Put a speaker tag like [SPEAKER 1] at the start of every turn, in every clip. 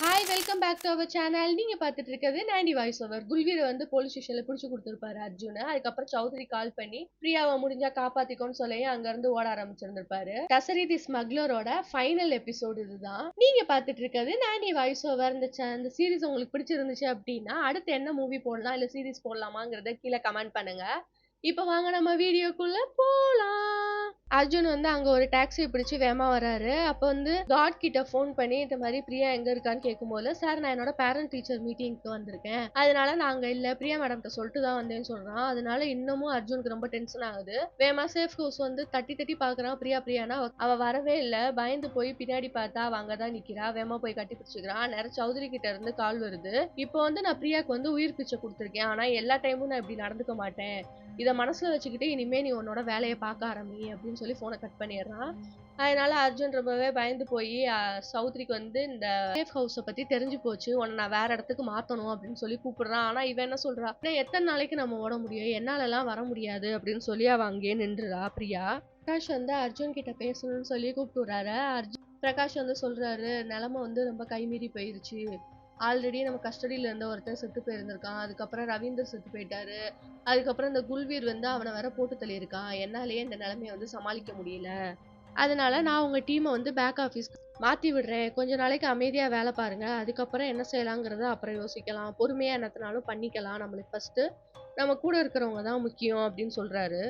[SPEAKER 1] Hi welcome back to our channel. நீங்க பார்த்துட்டு இருக்கிறது 90 வாய்ஸ் ஓவர். குல்வீரை வந்து போலீஸ் ஸ்டேஷன்ல பிடிச்சு கொடுத்துருப்பாரு அர்ஜுன். அதுக்கப்புறம் சௌத்ரி கால் பண்ணி பிரியாவை முடிஞ்சா காப்பாத்திக்கோன்னு சொல்லி அங்க இருந்து ஓட ஆரம்பிச்சிருந்திருப்பாரு. டசரி தி ஸ்மக்லரோட ஃபைனல் எபிசோடு இதுதான். நீங்க பார்த்துட்டு இருக்கிறது 90 வாய்ஸ் ஓவர். இந்த சீரிஸ் உங்களுக்கு பிடிச்சிருந்துச்சு அப்படின்னா அடுத்து என்ன மூவி போடலாம் இல்ல சீரிஸ் போடலாமாங்கிறத கீழே கமெண்ட் பண்ணுங்க. இப்ப வாங்க நம்ம வீடியோக்குள்ள போலாம். அர்ஜுன் வந்து அங்க ஒரு டாக்ஸியை பிடிச்சு வேகமா வராரு. அப்ப வந்து காட் கிட்ட ஃபோன் பண்ணி இந்த மாதிரி பிரியா எங்க இருக்கான்னு கேட்கும்போது, சார் நான் என்னோட பேரண்ட் டீச்சர் மீட்டிங்க்கு வந்திருக்கேன், அதனால நாங்க இல்ல பிரியா மேடம்கிட்ட சொல்லிட்டு தான் வந்தேன்னு சொல்றான். அதனால இன்னமும் அர்ஜுனுக்கு ரொம்ப டென்ஷன் ஆகுது. வேகமா சேஃப் ஹவுஸ் வந்து தட்டி தட்டி பாக்குறான். பிரியானா அவ வரவே இல்ல. பயந்து போய் பின்னாடி பார்த்தா அவ அங்கதான் நிக்கிறா. வேகமா போய் கட்டி பிடிச்சுக்கிறான். நேரம் சௌத்ரி கிட்ட இருந்து கால் வருது. இப்போ வந்து நான் பிரியாக்கு வந்து உயிர் பிச்சை கொடுத்துருக்கேன், ஆனா எல்லா டைமும் நான் இப்படி நடந்துக்க மாட்டேன், இதை மனசுல வச்சுக்கிட்டு இனிமே நீ உன்னோட வேலையை பார்க்க ஆரம்பி அப்படின்னு சொல்லி போனை கட் பண்ணிடுறான். அதனால அர்ஜுன் ரொம்பவே பயந்து போய் சௌத்ரிக்கு வந்து இந்த சேஃப் ஹவுஸை பத்தி தெரிஞ்சு போச்சு, உன்னை நான் வேற இடத்துக்கு மாத்தணும் அப்படின்னு சொல்லி கூப்பிடுறான். ஆனா இவன் என்ன சொல்றா, எத்தனை நாளைக்கு நம்ம ஓட முடியும், என்னால எல்லாம் வர முடியாது அப்படின்னு சொல்லி அவ அங்கேயே நின்றுறா. பிரியா பிரகாஷ் வந்து அர்ஜுன் கிட்ட பேசணும்னு சொல்லி கூப்பிட்டு விடுறாரு. பிரகாஷ் வந்து சொல்றாரு, நிலைமை வந்து ரொம்ப கைமீறி போயிருச்சு, ஆல்ரெடி நம்ம கஸ்டடியில இருந்த ஒருத்தர் செத்து போயிருந்திருக்கான், அதுக்கப்புறம் ரவீந்தர் செத்து போயிட்டாரு, அதுக்கப்புறம் இந்த குல்வீர் வந்து அவனை வேற போட்டு தள்ளியிருக்கான், என்னாலேயே இந்த நிலைமையை வந்து சமாளிக்க முடியல, அதனால நான் உங்க டீமை வந்து பேக் ஆஃபீஸ் மாத்தி விடுறேன், கொஞ்ச நாளைக்கு அமைதியா வேலை பாருங்க, அதுக்கப்புறம் என்ன செய்யலாங்கிறத அப்புறம் யோசிக்கலாம், பொறுமையா என்னத்தினாலும் பண்ணிக்கலாம், நம்மளுக்கு ஃபர்ஸ்ட் நம்ம கூட இருக்கிறவங்க தான் முக்கியம் அப்படின்னு சொல்றாரு.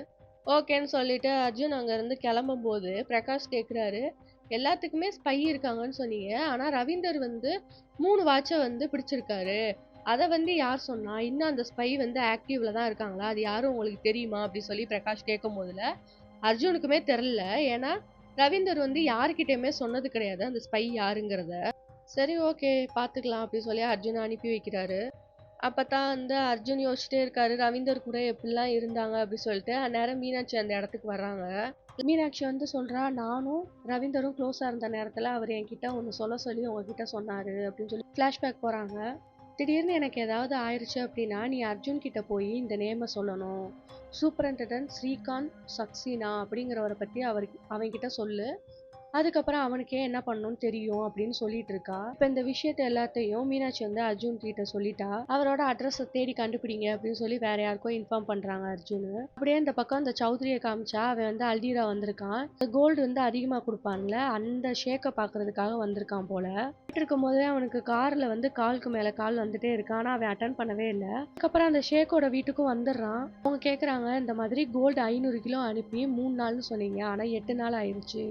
[SPEAKER 1] ஓகேன்னு சொல்லிட்டு அர்ஜுன் அங்க இருந்து கிளம்பும் போது பிரகாஷ் கேக்குறாரு, எல்லாத்துக்குமே ஸ்பை இருக்காங்கன்னு சொன்னீங்க, ஆனா ரவீந்தர் வந்து 3 வாட்சை வந்து பிடிச்சிருக்காரு, அதை வந்து யார் சொன்னா, இன்னும் அந்த ஸ்பை வந்து ஆக்டிவ்ல தான் இருக்காங்களா, அது யாரும் உங்களுக்கு தெரியுமா அப்படி சொல்லி பிரகாஷ் கேட்கும் போதுல அர்ஜுனுக்குமே தெரியல. ஏன்னா ரவீந்தர் வந்து யாருக்கிட்டயுமே சொன்னது கிடையாது அந்த ஸ்பை யாருங்கிறத. சரி ஓகே பாத்துக்கலாம் அப்படி சொல்லி அர்ஜுனை அனுப்பி வைக்கிறாரு. அப்பதான் வந்து அர்ஜுன் யோசிச்சுட்டே இருக்காரு, ரவீந்தர் கூட எப்படிலாம் இருந்தாங்க அப்படி சொல்லிட்டு. அந்நேரம் மீனாட்சி அந்த இடத்துக்கு வர்றாங்க. மீனாட்சி வந்து சொல்றா, நானும் ரவீந்தரும் க்ளோஸா இருந்த நேரத்துல அவர் என்கிட்ட ஒன்று சொல்ல சொல்லி உங்ககிட்ட சொன்னாரு அப்படின்னு சொல்லி ஃப்ளாஷ்பேக் போறாங்க. திடீர்னு எனக்கு ஏதாவது ஆயிடுச்சு அப்படின்னா நீ அர்ஜுன் கிட்ட போய் இந்த நேமை சொல்லணும், சூப்பரண்டன்ட் ஸ்ரீகாந்த் சக்சீனா அப்படிங்கிறவரை பத்தி அவன்கிட்ட சொல்லு, அதுக்கப்புறம் அவனுக்கே என்ன பண்ணணும்னு தெரியும் அப்படின்னு சொல்லிட்டு இருக்கா. இப்ப இந்த விஷயத்த எல்லாத்தையும் மீனாட்சி வந்து அர்ஜுன் கிட்ட சொல்லிட்டா. அவரோட அட்ரஸை தேடி கண்டுபிடிங்க அப்படின்னு சொல்லி வேற யாருக்கோ இன்ஃபார்ம் பண்றாங்க அர்ஜுன். அப்படியே இந்த பக்கம் இந்த சௌத்ரியை காமிச்சா, அவன் வந்து அல்டீரா வந்திருக்கான், கோல்டு வந்து அதிகமா கொடுப்பான்ல அந்த ஷேக்கை பாக்குறதுக்காக வந்திருக்கான் போல. இருக்கும் போதே அவனுக்கு கார்ல வந்து காலுக்கு மேல கால் வந்துட்டே இருக்கான், ஆனா அவன் அட்டன் பண்ணவே இல்லை. அதுக்கப்புறம் அந்த ஷேக்கோட வீட்டுக்கும் வந்துடுறான். அவங்க கேக்குறாங்க, இந்த மாதிரி கோல்டு 500 கிலோ அனுப்பி 3 நாள்னு சொன்னீங்க, ஆனா 8 நாள் ஆயிடுச்சு,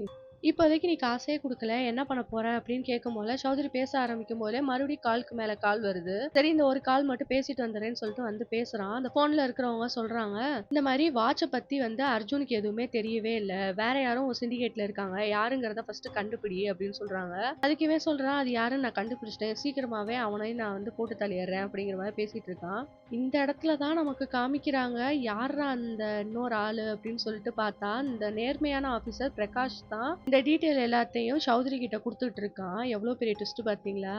[SPEAKER 1] இப்போதைக்கு நீ காசே கொடுக்கல, என்ன பண்ண போற அப்படின்னு கேட்கும் போல சௌத்ரி பேச ஆரம்பிக்கும் போதே மறுபடியும் காலுக்கு மேல கால் வருது. சரி இந்த ஒரு கால் மட்டும் பேசிட்டு வந்துடுறேன்னு சொல்லிட்டு வந்து பேசுறான். அந்த போன்ல இருக்கிறவங்க சொல்றாங்க, இந்த மாதிரி வாட்சை பத்தி வந்து அர்ஜுனுக்கு எதுவுமே தெரியவே இல்ல, வேற யாரும் சிண்டிகேட்ல இருக்காங்க, யாருங்கிறத ஃபர்ஸ்ட் கண்டுபிடி அப்படின்னு சொல்றாங்க. அதுக்குமே சொல்றான், அது யாருன்னு நான் கண்டுபிடிச்சிட்டேன், சீக்கிரமாவே அவனையும் நான் வந்து போட்டு தள்ளிடுறேன் அப்படிங்கிற மாதிரி பேசிட்டு இருக்கான். இந்த இடத்துலதான் நமக்கு காமிக்கிறாங்க யாரா அந்த இன்னொரு ஆளு அப்படின்னு சொல்லிட்டு. பார்த்தா இந்த நேர்மையான ஆபீசர் பிரகாஷ் தான் இந்த டீட்டெயில் எல்லாத்தையும் சௌத்ரி கிட்ட கொடுத்துட்டு இருக்கான். எவ்வளவு பெரிய ட்விஸ்ட் பாத்தீங்களா.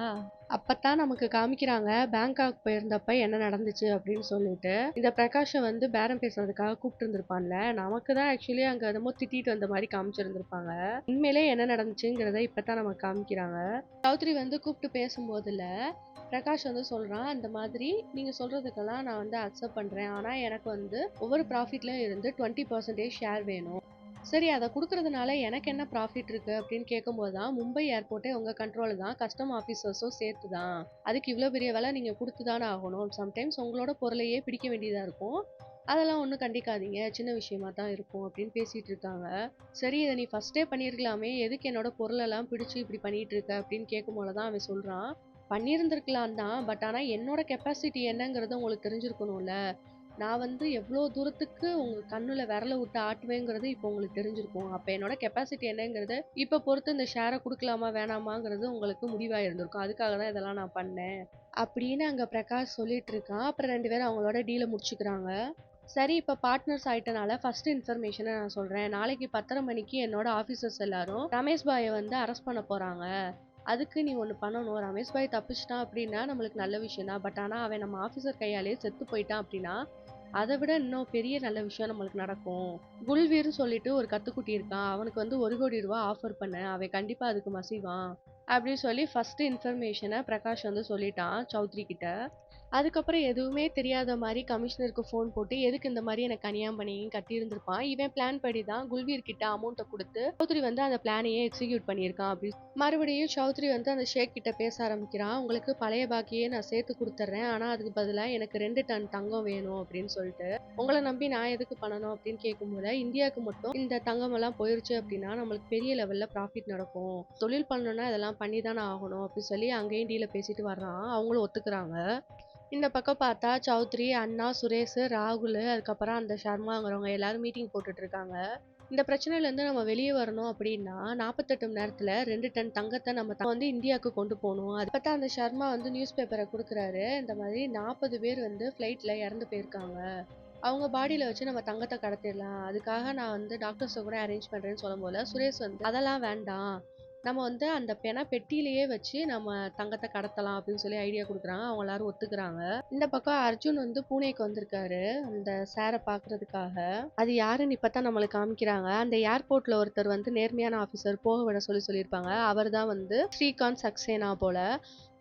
[SPEAKER 1] அப்பதான் நமக்கு காமிக்கிறாங்க பேங்காக் போயிருந்தப்ப என்ன நடந்துச்சு அப்படின்னு சொல்லிட்டு. இந்த பிரகாஷை வந்து பேரம் பேசுறதுக்காக கூப்பிட்டு இருந்திருப்பான்ல, நமக்கு தான் ஆக்சுவலி அங்க என்னமோ திட்டிட்டு வந்த மாதிரி காமிச்சிருந்திருப்பாங்க. உண்மையிலே என்ன நடந்துச்சுங்கிறத இப்பதான் நமக்கு காமிக்கிறாங்க. சௌத்ரி வந்து கூப்பிட்டு பேசும்போதுல பிரகாஷ் வந்து சொல்றான், இந்த மாதிரி நீங்க சொல்றதுக்கெல்லாம் நான் வந்து அக்செப்ட் பண்றேன், ஆனா எனக்கு வந்து ஒவ்வொரு ப்ராஃபிட்ல இருந்து 20% ஷேர் வேணும். சரி அதை கொடுக்கறதுனால எனக்கு என்ன ப்ராஃபிட் இருக்கு அப்படின்னு கேட்கும்போது தான், மும்பை ஏர்போர்ட்டே உங்க கண்ட்ரோல் தான், கஸ்டம் ஆஃபீஸர்ஸும் சேர்த்து தான், அதுக்கு இவ்வளோ பெரிய வேலை நீங்க கொடுத்து தானே ஆகணும், சம்டைம்ஸ் உங்களோட பொருளையே பிடிக்க வேண்டியதா இருக்கும், அதெல்லாம் ஒன்றும் கண்டிக்காதீங்க, சின்ன விஷயமா தான் இருக்கும் அப்படின்னு பேசிட்டு இருக்காங்க. சரி இதை நீ ஃபர்ஸ்டே பண்ணியிருக்கலாமே, எதுக்கு என்னோட பொருளெல்லாம் பிடிச்சு இப்படி பண்ணிட்டு இருக்க அப்படின்னு கேட்கும் போது தான் அவன் சொல்றான், பண்ணியிருந்திருக்கலாம் தான், பட் ஆனால் என்னோட கெப்பாசிட்டி என்னங்கிறது உங்களுக்கு தெரிஞ்சிருக்கணும்ல, நான் வந்து எவ்வளோ தூரத்துக்கு உங்க கண்ணுல விரல விட்டு ஆட்டுவேங்கிறது இப்போ உங்களுக்கு தெரிஞ்சிருக்கும், அப்போ என்னோட கெப்பாசிட்டி என்னங்கிறது இப்போ பொறுத்து இந்த ஷேரை கொடுக்கலாமா வேணாமாங்கிறது உங்களுக்கு முடிவாக இருந்திருக்கும், அதுக்காக தான் இதெல்லாம் நான் பண்ணேன் அப்படின்னு அங்கே பிரகாஷ் சொல்லிட்டு இருக்கான். அப்புறம் 2 பேரும் அவங்களோட டீலை முடிச்சுக்கிறாங்க. சரி இப்போ பார்ட்னர்ஸ் ஆயிட்டனால ஃபர்ஸ்ட் இன்ஃபர்மேஷனை நான் சொல்றேன், நாளைக்கு 10:30 மணிக்கு என்னோட ஆஃபீஸர்ஸ் எல்லாரும் ரமேஷ் பாயை வந்து அரெஸ்ட் பண்ண போறாங்க, அதுக்கு நீ ஒன்று பண்ணணும், ரமேஷ் பாய் தப்பிச்சிட்டான் அப்படின்னா நம்மளுக்கு நல்ல விஷயம் தான், பட் ஆனால் அவன் நம்ம ஆஃபீஸர் கையாலே செத்து போயிட்டான் அப்படின்னா அதை விட இன்னும் பெரிய நல்ல விஷயம் நம்மளுக்கு நடக்கும். குல்வீர்னு சொல்லிட்டு ஒரு கத்துக்குட்டி இருக்கான், அவனுக்கு வந்து 1 கோடி ரூபாய் ஆஃபர் பண்ண, அவன் கண்டிப்பா அதுக்கு மசிவான், அப்படின்னு சொல்லி ஃபர்ஸ்ட் இன்ஃபர்மேஷனை பிரகாஷ் வந்து சொல்லிட்டான் சௌத்ரி கிட்ட. அதுக்கப்புறம் எதுவுமே தெரியாத மாதிரி கமிஷனருக்கு ஃபோன் போட்டு எதுக்கு இந்த மாதிரி எனக்கு அநியாயம் பண்ணி கட்டியிருந்திருப்பான். இவன் பிளான் படி தான் குல்வீர் கிட்ட அமௌண்ட்டை கொடுத்து சௌத்ரி வந்து அந்த பிளானையே எக்ஸிக்யூட் பண்ணியிருக்கான். அப்படி மறுபடியும் சௌத்ரி வந்து அந்த ஷேக் கிட்ட பேச ஆரம்பிக்கிறான். உங்களுக்கு பழைய பாக்கியே நான் சேர்த்து கொடுத்துட்றேன், ஆனால் அதுக்கு பதிலாக எனக்கு 2 டன் தங்கம் வேணும் அப்படின்னு சொல்லிட்டு. உங்களை நம்பி நான் எதுக்கு பண்ணணும் அப்படின்னு கேட்கும்போது, இந்தியாவுக்கு மட்டும் இந்த தங்கம் எல்லாம் போயிருச்சு அப்படின்னா நம்மளுக்கு பெரிய லெவல்ல ப்ராஃபிட் நடக்கும், தொழில் பண்ணணும்னா இதெல்லாம் பண்ணி தானே ஆகணும் அப்படின்னு சொல்லி அங்கேயும் டீல பேசிட்டு வர்றான். அவங்களும் ஒத்துக்கிறாங்க. இந்த பக்கம் பார்த்தா சௌத்ரி, அண்ணா, சுரேஷ், ராகுல், அதுக்கப்புறம் அந்த சர்மாங்கிறவங்க எல்லாரும் மீட்டிங் போட்டுட்டு இருக்காங்க. இந்த பிரச்சனையிலேருந்து நம்ம வெளியே வரணும் அப்படின்னா 48 மணி நேரத்தில் 2 டன் தங்கத்தை நம்ம வந்து இந்தியாவுக்கு கொண்டு போகணும். அது பார்த்தா அந்த சர்மா வந்து நியூஸ் பேப்பரை கொடுக்குறாரு. இந்த மாதிரி 40 பேர் வந்து ஃப்ளைட்டில் இறந்து போயிருக்காங்க, அவங்க பாடியில் வச்சு நம்ம தங்கத்தை கடத்திடலாம், அதுக்காக நான் வந்து டாக்டர்ஸை கூட அரேஞ்ச் பண்ணுறேன்னு சொல்லும் போல சுரேஷ் வந்து அதெல்லாம் வேண்டாம், நம்ம வந்து அந்த பெட்டியிலேயே வச்சு நம்ம தங்கத்தை கடத்தலாம் அப்படின்னு சொல்லி ஐடியா கொடுக்குறாங்க. அவங்க எல்லாரும் ஒத்துக்கிறாங்க. இந்த பக்கம் அர்ஜுன் வந்து பூனேக்கு வந்திருக்காரு அந்த சாரை பார்க்கறதுக்காக. அது யாருன்னு இப்பதான் நம்மளுக்கு காமிக்கிறாங்க. அந்த ஏர்போர்ட்ல ஒருத்தர் வந்து நேர்மையான ஆஃபீஸர் போக விட சொல்லியிருப்பாங்க. அவர் தான் வந்து ஸ்ரீகாந்த் சக்சேனா போல.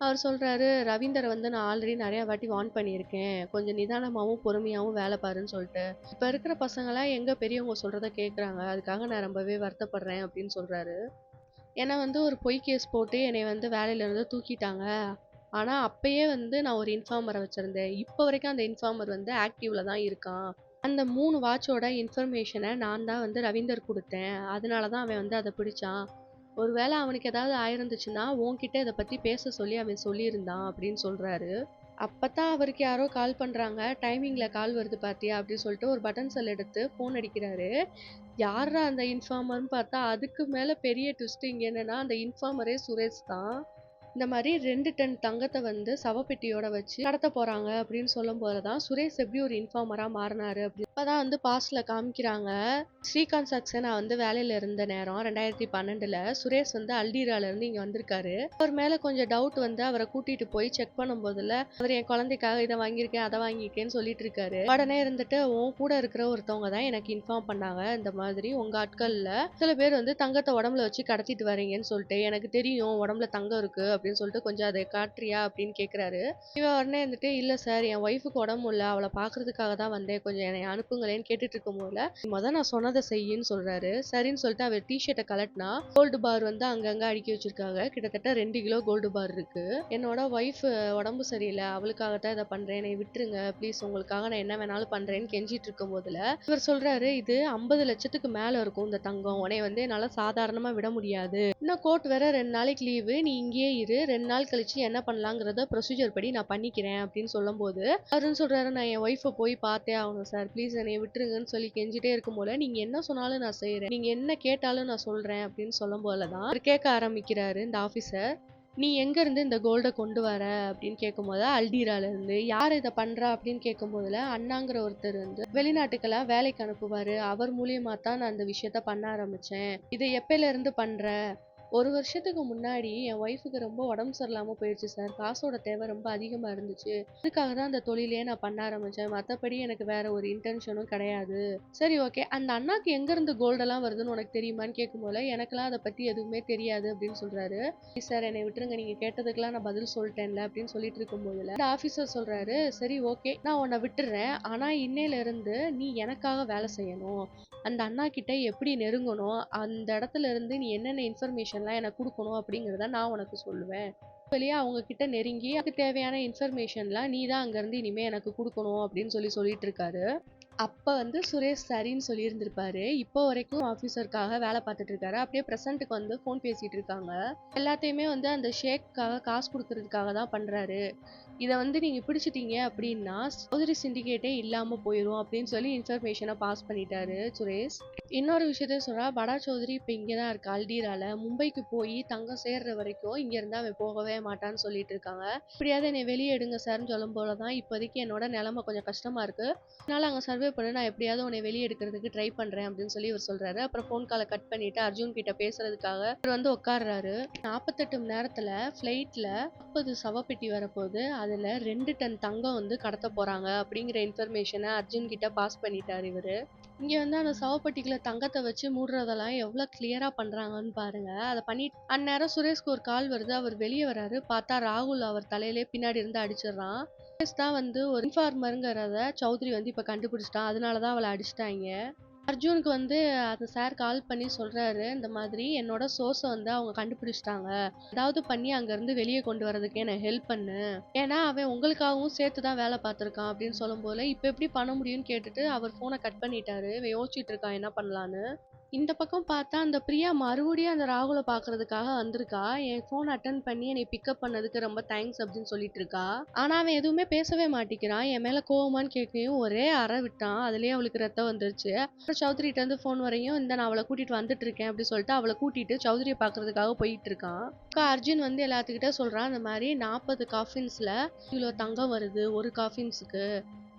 [SPEAKER 1] அவர் சொல்றாரு, ரவீந்தரை வந்து நான் ஆல்ரெடி நிறைய வாட்டி வார்ன் பண்ணியிருக்கேன், கொஞ்சம் நிதானமாகவும் பொறுமையாகவும் வேலை பாருன்னு சொல்லிட்டு. இப்போ இருக்கிற பசங்களாம் எங்க பெரியவங்க சொல்றத கேட்குறாங்க, அதுக்காக நான் ரொம்பவே வருத்தப்படுறேன் அப்படின்னு சொல்றாரு. ஏன்னா வந்து ஒரு பொய் கேஸ் போட்டு என்னை வந்து வேலையிலேருந்து தூக்கிட்டாங்க. ஆனால் அப்பயே வந்து நான் ஒரு இன்ஃபார்மரை வச்சுருந்தேன். இப்போ வரைக்கும் அந்த இன்ஃபார்மர் வந்து ஆக்டிவில் தான் இருக்கான். அந்த 3 வாட்சோட இன்ஃபர்மேஷனை நான் தான் வந்து ரவீந்தர் கொடுத்தேன், அதனால தான் அவன் வந்து அதை பிடிச்சான். ஒருவேளை அவனுக்கு ஏதாவது ஆயிருந்துச்சுன்னா உன்கிட்ட இதை பற்றி பேச சொல்லி அவன் சொல்லியிருந்தான் அப்படின்னு சொல்கிறாரு. அப்பதான் அவருக்கு யாரோ கால் பண்றாங்க. டைமிங்ல கால் வருது பாத்தியா அப்படின்னு சொல்லிட்டு ஒரு பட்டன் செல் எடுத்து ஃபோன் அடிக்கிறாரு. யார்ரா அந்த இன்ஃபார்மர்னு பார்த்தா அதுக்கு மேல பெரிய ட்விஸ்ட் இங்க என்னன்னா அந்த இன்ஃபார்மரே சுரேஷ் தான். இந்த மாதிரி 2 டன் தங்கத்தை வந்து சவப்பெட்டியோட வச்சு கடத்த போறாங்க அப்படின்னு சொல்லும் போதுதான் சுரேஷ் எப்படி ஒரு இன்ஃபார்மரா மாறினாரு அப்படின்னு இப்பதான் வந்து பாஸ்ட்ல காமிக்கிறாங்க. ஸ்ரீகாந்த் சக்சேனா வந்து வேலையில இருந்த நேரம் 2012ல சுரேஷ் வந்து அல்டீரால இருந்து இங்க வந்திருக்காரு. அவர் மேல கொஞ்சம் டவுட் வந்து அவரை கூட்டிட்டு போய் செக் பண்ணும் போதுல அவர் என் குழந்தைக்காக இதை வாங்கியிருக்கேன் அதை வாங்கியிருக்கேன்னு சொல்லிட்டு இருக்காரு. உடனே இருந்துட்டு உன் கூட இருக்கிற ஒருத்தவங்க தான் எனக்கு இன்ஃபார்ம் பண்ணாங்க, இந்த மாதிரி உங்க ஆட்கள்ல சில பேர் வந்து தங்கத்தை உடம்புல வச்சு கடத்திட்டு வரீங்கன்னு சொல்லிட்டு, எனக்கு தெரியும் உடம்புல தங்கம் இருக்கு அப்படின்னு சொல்லிட்டு கொஞ்சம் அதை காட்டுறியா அப்படின்னு கேட்குறாரு. இவன் உடனே இருந்துட்டு இல்லை சார் என் ஒய்ஃபுக்கு உடம்பு இல்லை, அவளை பார்க்கறதுக்காக தான் வந்தேன், கொஞ்சம் என்னை அனுப்புங்களேன்னு கேட்டுட்டு இருக்கும் போல மொதல் நான் சொன்னதை செய்யின்னு சொல்றாரு. சரின்னு சொல்லிட்டு அவர் டிஷர்ட்டை கலட்டினா கோல்டு பார் வந்து அங்கங்க அடுக்கி வச்சிருக்காங்க. கிட்டத்தட்ட 2 கிலோ கோல்டு பார் இருக்கு. என்னோட ஒய்ஃப் உடம்பு சரியில்லை, அவளுக்காகத்தான் இதை பண்றேன், என்னை விட்டுருங்க ப்ளீஸ், உங்களுக்காக நான் என்ன வேணாலும் பண்றேன்னு கெஞ்சிட்டு இருக்கும் போதுல இவர் சொல்றாரு, இது 50 லட்சத்துக்கு மேல இருக்கும் இந்த தங்கம், உன்னை வந்து என்னால சாதாரணமா விட முடியாது, இன்னும் கோர்ட் வேற 2 நாளைக்கு லீவு, நீ இங்கேயே இரு, 2 நாள் கழிச்சு என்ன பண்ணலாங்கிறத ப்ரொசீஜர் படி நான் பண்ணிக்கிறேன் அப்படின்னு சொல்லும் போது அவருன்னு சொல்றாரு, நான் என் ஒய்ஃபை போய் பார்த்தே ஆகணும் சார், ப்ளீஸ் என்னை விட்டுருங்கன்னு சொல்லி கெஞ்சிட்டே இருக்கும் போல, நீங்க என்ன சொன்னாலும் நான் செய்யறேன், நீங்க என்ன கேட்டாலும் நான் சொல்றேன் அப்படின்னு சொல்லும் போலதான் அவர் கேட்க ஆரம்பிக்கிறாரு இந்த ஆபீசர். நீ எங்க இருந்து இந்த கோல்டை கொண்டு வர அப்படின்னு கேட்கும்போது அல்டீரால இருந்து. யார் இதை பண்றா அப்படின்னு கேட்கும் போதுல அண்ணாங்கிற ஒருத்தர் வந்து வெளிநாட்டுக்கெல்லாம் வேலைக்கு அனுப்புவாரு, அவர் மூலியமா தான் நான் இந்த விஷயத்த பண்ண ஆரம்பிச்சேன், இதை எப்பையில இருந்து பண்ற, 1 வருஷத்துக்கு முன்னாடி என் ஒய்ஃபுக்கு ரொம்ப உடம்பு சரியில்லாம போயிடுச்சு சார், காசோட தேவை ரொம்ப அதிகமா இருந்துச்சு, அதுக்காக தான் அந்த தொழிலையே நான் பண்ண ஆரம்பிச்சேன், மற்றபடி எனக்கு வேற ஒரு இன்டென்ஷனும் கிடையாது. சரி ஓகே, அந்த அண்ணாக்கு எங்க இருந்து கோல்டெல்லாம் வருதுன்னு உனக்கு தெரியுமான்னு கேட்கும் போல எனக்கெல்லாம் அதை பத்தி எதுவுமே தெரியாது அப்படின்னு சொல்றாரு. சார் என்னை விட்டுருங்க, நீங்க கேட்டதுக்கெல்லாம் நான் பதில் சொல்லிட்டேன்ல அப்படின்னு சொல்லிட்டு இருக்கும் போதுல இந்த ஆபீசர் சொல்றாரு, சரி ஓகே நான் உன்னை விட்டுறேன், ஆனா இன்னையில இருந்து நீ எனக்காக வேலை செய்யணும், அந்த அண்ணா கிட்ட எப்படி நெருங்கணும், அந்த இடத்துல இருந்து நீ என்னென்ன இன்ஃபர்மேஷன்லாம் எனக்கு கொடுக்கணும் அப்படிங்கிறத நான் உனக்கு சொல்லுவேன், வெளியே அவங்க கிட்ட நெருங்கி அதுக்கு தேவையான இன்ஃபர்மேஷன்லாம் நீ தான் அங்கேருந்து இனிமே எனக்கு கொடுக்கணும் அப்படின்னு சொல்லிட்டு இருக்காரு. அப்ப வந்து சுரேஷ் சரின்னு சொல்லியிருந்திருப்பாரு. இப்போ வரைக்கும் ஆஃபீஸருக்காக வேலை பார்த்துட்டு இருக்காரு. அப்படியே ப்ரெசண்ட்டுக்கு வந்து ஃபோன் பேசிட்டு இருக்காங்க. எல்லாத்தையுமே வந்து அந்த ஷேக்காக காசு கொடுக்கறதுக்காக தான் பண்றாரு. இதை வந்து நீங்க பிடிச்சிட்டீங்க அப்படின்னா சௌதரி சிண்டிகேட்டே இல்லாம போயிடும் அப்படின்னு சொல்லி இன்ஃபர்மேஷனை பாஸ் பண்ணிட்டாரு சுரேஷ். இன்னொரு விஷயத்தையும் சொல்றா, படா சௌதரி இப்போ இங்கே தான் இருக்கு அல்டீரால, மும்பைக்கு போய் தங்கம் சேர்ற வரைக்கும் இங்க இருந்தா அவன் போகவே மாட்டான்னு சொல்லிட்டு இருக்காங்க. இப்படியாவது என்னை வெளியே எடுங்க சார்ன்னு சொல்லும் போலதான் இப்போதைக்கு என்னோட நிலைமை கொஞ்சம் கஷ்டமா இருக்கு, அதனால அங்கே சர்வே பண்ண நான் எப்படியாவது உன்னை வெளியே எடுக்கிறதுக்கு ட்ரை பண்றேன் அப்படின்னு சொல்லி இவர் சொல்றாரு. அப்புறம் ஃபோன் காலை கட் பண்ணிட்டு அர்ஜுன் கிட்ட பேசுறதுக்காக இவர் வந்து உட்கார்றாரு. 48 மணி நேரத்துல ஃபிளைட்ல 40 சவப்பெட்டி வரப்போகுது, அதுல 2 டன் தங்கம் வந்து கடத்த போறாங்க அப்படிங்கிற இன்ஃபர்மேஷனை அர்ஜுன் கிட்ட பாஸ் பண்ணிட்டாரு இவரு. இங்க வந்து அந்த சவப்பெட்டிக்குள்ள தங்கத்த வச்சு மூடுறதெல்லாம் எவ்ளோ கிளியரா பண்றாங்கன்னு பாருங்க. அத அந்நேரம் சுரேஷ்க்கு ஒரு கால் வருது. அவர் வெளிய வராரு. பார்த்தா ராகுல் அவர் தலையிலே பின்னாடி இருந்து அடிச்சிடுறான். சுரேஷ் தான் வந்து ஒரு இன்ஃபார்மர்ங்கிறத சௌத்ரி வந்து இப்ப கண்டுபிடிச்சிட்டான். அதனால தான் அவள அடிச்சுட்டாய்ங்க. அர்ஜுனுக்கு வந்து அந்த சார் கால் பண்ணி சொல்றாரு, இந்த மாதிரி என்னோட சோர்ஸ வந்து அவங்க கண்டுபிடிச்சுட்டாங்க. ஏதாவது பண்ணி அங்கருந்து வெளிய கொண்டு வரதுக்கு எனக்கு ஹெல்ப் பண்ணு. ஏன்னா அவன் உங்களுக்காகவும் சேர்த்து தான் வேலை பார்த்துருக்கான் அப்படின்னு சொல்லும்போது, இப்ப எப்படி பண்ண முடியும்னு கேட்டுட்டு அவர் ஃபோன கட் பண்ணிட்டாரு. இவன் யோசிச்சுட்டு இருக்கான் என்ன பண்ணலான்னு. இந்த பக்கம் பார்த்தா அந்த பிரியா மறுபடியும் அந்த ராகுல பார்க்கறதுக்காக வந்திருக்கா. என் ஃபோன் அட்டெண்ட் பண்ணி என்னை பிக்கப் பண்ணதுக்கு ரொம்ப தேங்க்ஸ் அப்படின்னு சொல்லிட்டு இருக்கா. ஆனா அவன் எதுவுமே பேசவே மாட்டேங்கிறான். என் மேல கோவமான்னு கேட்கவும் ஒரே அறை விட்டான். அதுலயே அவளுக்கு ரத்தம் வந்துருச்சு. அப்புறம் சௌத்ரிட்ட இருந்து ஃபோன் வரையும் இந்த நான் அவளை கூட்டிட்டு வந்துட்டு இருக்கேன் அப்படி சொல்லிட்டு அவளை கூட்டிட்டு சௌத்ரியை பார்க்கறதுக்காக போயிட்டு இருக்கான். அர்ஜுன் வந்து எல்லாத்துக்கிட்ட சொல்றான் இந்த மாதிரி 40 காஃபின்ஸ்ல இவ்வளோ தங்கம் வருது ஒரு காஃபின்ஸுக்கு.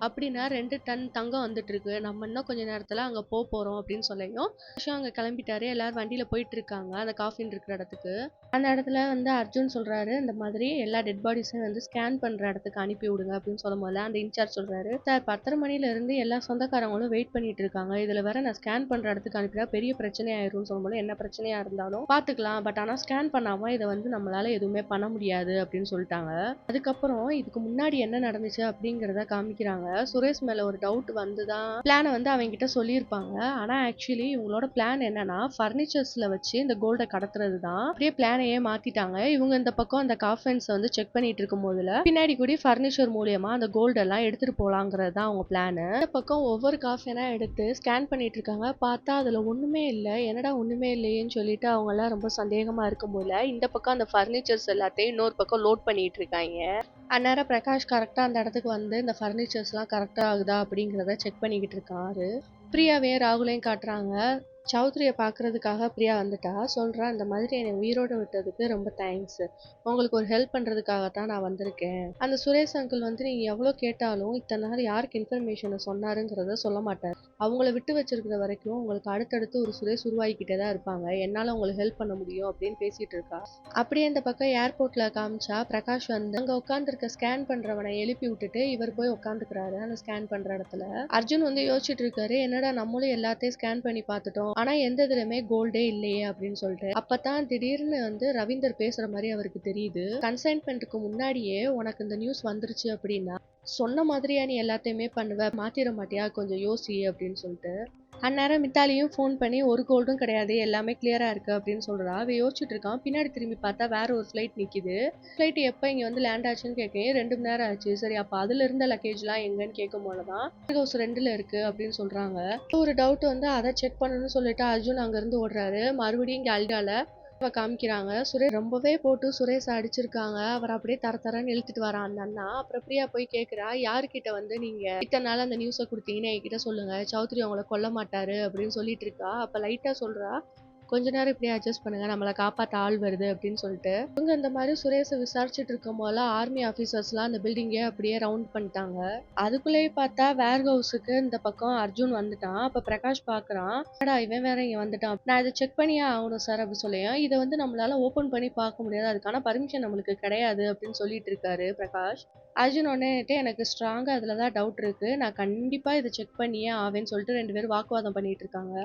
[SPEAKER 1] அப்படின்னா 2 டன் தங்கம் வந்துட்டு இருக்கு. நம்ம இன்னும் கொஞ்ச நேரத்துல அங்க போறோம் அப்படின்னு சொல்லியும் அங்க கிளம்பிட்டாரு. எல்லாரும் வண்டியில போயிட்டு இருக்காங்க அந்த காஃபின் இருக்கிற இடத்துக்கு. அந்த இடத்துல வந்து அர்ஜுன் சொல்றாரு இந்த மாதிரி எல்லா டெட் பாடிஸையும் வந்து ஸ்கேன் பண்ற இடத்துக்கு அனுப்பி விடுங்க அப்படின்னு சொல்லும் போது அந்த இன்சார்ஜ் சொல்றாரு, சார் 10:30 மணில இருந்து எல்லா சொந்தக்காரங்களும் வெயிட் பண்ணிட்டு இருக்காங்க. இதுல வேற நான் ஸ்கேன் பண்ற இடத்துக்கு அனுப்பினா பெரிய பிரச்சனை ஆயிரும்னு சொல்லும்போது என்ன பிரச்சனையா இருந்தாலும் பாத்துக்கலாம். பட் ஆனா ஸ்கேன் பண்ணாம இதை வந்து நம்மளால எதுவுமே பண்ண முடியாது அப்படின்னு சொல்லிட்டாங்க. அதுக்கப்புறம் இதுக்கு முன்னாடி என்ன நடந்துச்சு அப்படிங்கறத காமிக்கிறாங்க. சுரேஷ் மேல ஒரு டவுட் வந்துதான் பிளான வந்து அவங்க கிட்ட சொல்லியிருப்பாங்க. ஆனா ஆக்சுவலி இவங்களோட பிளான் என்னன்னா பர்னிச்சர்ஸ்ல வச்சு இந்த கோல்ட கடத்துறது தான். அப்படியே பிளானையே மாத்திட்டாங்க. இவங்க இந்த பக்கம் அந்த காஃபன்ஸ் வந்து செக் பண்ணிட்டு இருக்கும் போதுல பின்னாடி கூடி பர்னிச்சர் மூலியமா அந்த கோல்டு எல்லாம் எடுத்துட்டு போலாங்கிறது தான் அவங்க பிளான். இந்த பக்கம் ஒவ்வொரு காஃபனா எடுத்து ஸ்கேன் பண்ணிட்டு இருக்காங்க. பார்த்தா அதுல ஒண்ணுமே இல்ல. என்னடா ஒண்ணுமே இல்லையேன்னு சொல்லிட்டு அவங்க எல்லாம் ரொம்ப சந்தேகமா இருக்கும் போல இந்த பக்கம் அந்த பர்னிச்சர்ஸ் எல்லாத்தையும் இன்னொரு பக்கம் லோட் பண்ணிட்டு இருக்காங்க. அந்நேரம் பிரகாஷ் கரெக்டா அந்த இடத்துக்கு வந்து இந்த ஃபர்னிச்சர்ஸ்லாம் கரெக்டா ஆகுதா அப்படிங்கிறத செக் பண்ணிக்கிட்டு இருக்காரு. பிரியாவையும் ராகுலையும் காட்டுறாங்க. சௌத்ரியை பார்க்கறதுக்காக பிரியா வந்துட்டா. சொல்றா இந்த மாதிரி என்னை உயிரோட விட்டதுக்கு ரொம்ப தேங்க்ஸ். உங்களுக்கு ஒரு ஹெல்ப் பண்றதுக்காக தான் நான் வந்திருக்கேன். அந்த சுரேஷ் அங்கிள் வந்து நீங்க எவ்வளவு கேட்டாலும் இத்தனை நாள் யாருக்கு இன்ஃபர்மேஷனை சொன்னாருங்கிறத சொல்ல மாட்டார். அவங்கள விட்டு வச்சிருக்கிற வரைக்கும் உங்களுக்கு அடுத்தடுத்து ஒரு சுரேஷ் உருவாக்கிட்டே தான் இருப்பாங்க. என்னால உங்களுக்கு ஹெல்ப் பண்ண முடியும் அப்படின்னு பேசிட்டு இருக்கா. அப்படியே இந்த பக்கம் ஏர்போர்ட்ல காமிச்சா பிரகாஷ் வந்து அங்க உட்காந்துருக்க ஸ்கேன் பண்றவனை எழுப்பி விட்டுட்டு இவர் போய் உட்காந்துக்கிறாரு அந்த ஸ்கேன் பண்ற இடத்துல. அர்ஜுன் வந்து யோசிச்சுட்டு இருக்காரு, என்னடா நம்மளும் எல்லாத்தையும் ஸ்கேன் பண்ணி பார்த்துட்டோம், ஆனா எந்த இதுலயுமே கோல்டே இல்லையே அப்படின்னு சொல்லிட்டு. அப்பதான் திடீர்னு வந்து ரவீந்தர் பேசுற மாதிரி அவருக்கு தெரியுது. கன்சைன்மெண்ட்டுக்கு முன்னாடியே உனக்கு இந்த நியூஸ் வந்துருச்சு அப்படின்னா சொன்ன மாதிரியா நீ எல்லாத்தையுமே பண்ணுவ, மாத்திர மாட்டியா, கொஞ்சம் யோசி அப்படின்னு சொல்லிட்டு. அந்நேரம் மித்தாலியும் ஃபோன் பண்ணி ஒரு கோல்டும் கிடையாது, எல்லாமே கிளியரா இருக்கு அப்படின்னு சொல்றா. அவ யோசிச்சுட்டு இருக்கான். பின்னாடி திரும்பி பார்த்தா வேற ஒரு ஃபிளைட் நிக்குது. ஃபிளைட் எப்ப இங்க வந்து லேண்ட் ஆச்சுன்னு கேட்க 2 மணி நேரம் ஆச்சு. சரி அப்ப அதுல இருந்த லக்கேஜ் எல்லாம் எங்கன்னு கேட்கும் போலதான் ஹவுஸ் 2ல இருக்கு அப்படின்னு சொல்றாங்க. ஒரு டவுட் வந்து அதை செக் பண்ணணும்னு சொல்லிட்டு அர்ஜுன் அங்க இருந்து ஓடுறாரு. மறுபடியும் இங்க அல்டால காமிக்கிறாங்க. சுரேஷ் ரொம்பவே போட்டு சுரேஷ் அடிச்சிருக்காங்க. அவர் அப்படியே தர தரன்னு இழுத்துட்டு வரான் அந்த அண்ணா. அப்புறம் பிரியா போய் கேக்குறா, யாருக்கிட்ட வந்து நீங்க இத்தனை நாள் அந்த நியூஸ கொடுத்தீங்கன்னு என்கிட்ட சொல்லுங்க, சௌத்ரி அவங்கள கொல்ல மாட்டாரு அப்படின்னு சொல்லிட்டு இருக்கா. அப்ப லைட்டா சொல்றா, கொஞ்ச நேரம் இப்படியே அட்ஜஸ்ட் பண்ணுங்க, நம்மளை காப்பாத்த ஆள் வருது அப்படின்னு சொல்லிட்டு. இவங்க இந்த மாதிரி சுரேஷை விசாரிச்சுட்டு இருக்கும் போல ஆர்மி ஆபீசர்ஸ்லாம் அந்த பில்டிங்கே அப்படியே ரவுண்ட் பண்ணிட்டாங்க. அதுக்குள்ளேயே பார்த்தா வேர் ஹவுஸுக்கு இந்த பக்கம் அர்ஜுன் வந்துட்டான். அப்ப பிரகாஷ் பாக்குறான், இவன் வேற இங்க வந்துட்டான், நான் இதை செக் பண்ணியே ஆகணும் சார் அப்படி சொல்லியும் இதை வந்து நம்மளால ஓபன் பண்ணி பார்க்க முடியாது, அதுக்கான பர்மிஷன் நம்மளுக்கு கிடையாது அப்படின்னு சொல்லிட்டு இருக்காரு பிரகாஷ். அர்ஜுன் உடனே எனக்கு ஸ்ட்ராங்கா அதுலதான் டவுட் இருக்கு, நான் கண்டிப்பா இதை செக் பண்ணியே ஆவேன்னு சொல்லிட்டு 2 பேரும் வாக்குவாதம் பண்ணிட்டு இருக்காங்க.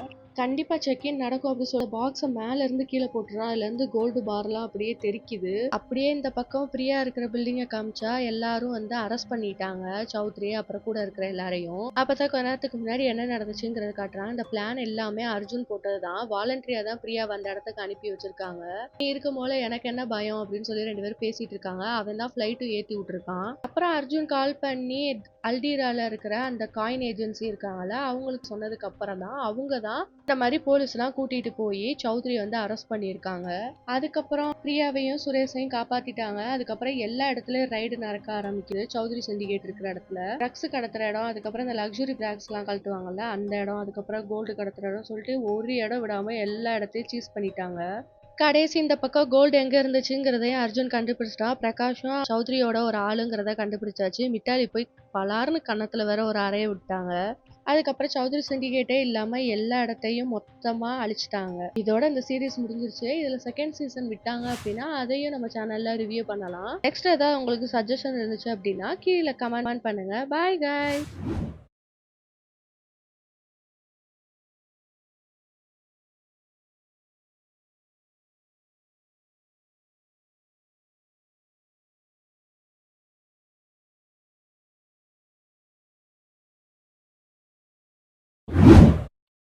[SPEAKER 1] கண்டிப்பா செக்இன் நடக்கும் அப்படி சொல்ல பாக்ஸ மேல இருந்து கீழே போட்டுறான். அதுல இருந்து கோல்டு பார்லாம் அப்படியே தெரிக்குது. அப்படியே இந்த பக்கம் ஃப்ரீயா இருக்கிற பில்டிங்க காமிச்சா எல்லாரும் வந்து அரெஸ்ட் பண்ணிட்டாங்க சௌத்ரி அப்புறம் கூட இருக்கிற எல்லாரையும். அப்பதான் கொஞ்ச நேரத்துக்கு முன்னாடி என்ன நடந்துச்சுங்கிறத காட்டுறாங்க. இந்த பிளான் எல்லாமே அர்ஜுன் போட்டதுதான். வாலண்டரியா தான் பிரியா அந்த இடத்துக்கு அனுப்பி வச்சிருக்காங்க. நீ இருக்கும் போல எனக்கு என்ன பயம் அப்படின்னு சொல்லி 2 பேரும் பேசிட்டு இருக்காங்க. அவன் தான் ஃபிளைட்டும் ஏத்தி விட்டுருக்கான். அப்புறம் அர்ஜுன் கால் பண்ணி அல்டீரால இருக்கிற அந்த காயின் ஏஜென்சி இருக்காங்கல்ல அவங்களுக்கு சொன்னதுக்கு அப்புறம் தான் அவங்க தான் இந்த மாதிரி போலீஸ் எல்லாம் கூட்டிட்டு போய் சௌத்ரி வந்து அரெஸ்ட் பண்ணியிருக்காங்க. அதுக்கப்புறம் பிரியாவையும் சுரேஷையும் காப்பாத்திட்டாங்க. அதுக்கப்புறம் எல்லா இடத்துலயும் ரைடு நடக்க ஆரம்பிக்குது. சௌத்ரி சிண்டிகேட் இருக்கிற இடத்துல ட்ரக்ஸ் கடத்துற இடம், அதுக்கப்புறம் இந்த லக்ஸுரி பேக்ஸ் எல்லாம் கழட்டுவாங்கல்ல அந்த இடம், அதுக்கப்புறம் கோல்டு கடத்துற இடம் சொல்லிட்டு ஒரு இடம் விடாம எல்லா இடத்தையும் சீஸ் பண்ணிட்டாங்க. கடைசி இந்த பக்கம் கோல்டு எங்க இருந்துச்சுங்கிறதையும் அர்ஜுன் கண்டுபிடிச்சிட்டா. பிரகாஷும் சௌத்ரியோட ஒரு ஆளுங்கிறத கண்டுபிடிச்சாச்சு. மிட்டாலி போய் பலார்னு கன்னத்துல வேற ஒரு அறைய விட்டாங்க. அதுக்கப்புறம் சௌத்ரி சிண்டிகேட்டே இல்லாம எல்லா இடத்தையும் மொத்தமா அழிச்சிட்டாங்க. இதோட இந்த சீரீஸ் முடிஞ்சிருச்சு. இதுல செகண்ட் சீசன் விட்டாங்க அப்படின்னா அதையும் நம்ம சேனல்ல ரிவ்யூ பண்ணலாம். நெக்ஸ்ட் ஏதாவது உங்களுக்கு சஜஷன் இருந்துச்சு அப்படின்னா கீழே கமெண்ட் பண்ணுங்க. பாய் guys.